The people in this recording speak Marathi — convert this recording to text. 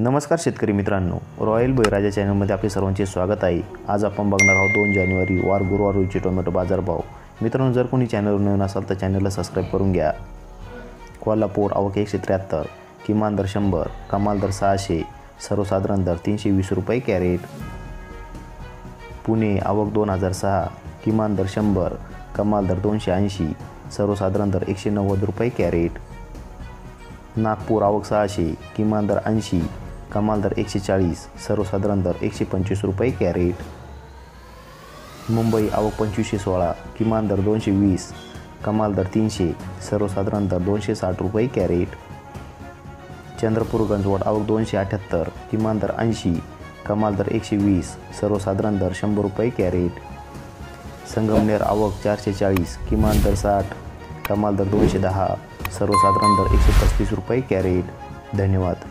नमस्कार शेतकरी मित्रांनो, रॉयल बळीराजा चॅनलमध्ये आपले सर्वांचे स्वागत आहे। आज आपण बघणार आहोत 2 जानेवारी वार गुरुवार रोजीचे टोमॅटो बाजारभाव। मित्रांनो, जर कोणी चॅनलवर नवीन असाल तर चॅनलला सबस्क्राइब करून घ्या। कोल्हापूर आवक 173, किमान दर 100, कमाल दर 600, सर्वसाधारण दर 320 रुपये कॅरेट। पुणे आवक 2006, किमान दर 100, कमाल दर 280, सर्वसाधारण दर 190 रुपये कॅरेट। नागपूर आवक 600, किमान दर 80, कमाल दर 140, सर्वसाधारण दर 125 रुपये कॅरेट। मुंबई आवक 2516, किमान दर 220, कमाल दर 300, सर्वसाधारण दर 260 रुपये कॅरेट। चंद्रपूर गंजवड आवक 278, किमान दर 80, कमाल दर 120, सर्वसाधारण दर 100 रुपये कॅरेट। संगमनेर आवक 440, किमान दर 60, कमाल दर 210, सर्वसाधारण दर 135 रुपये कॅरेट। धन्यवाद।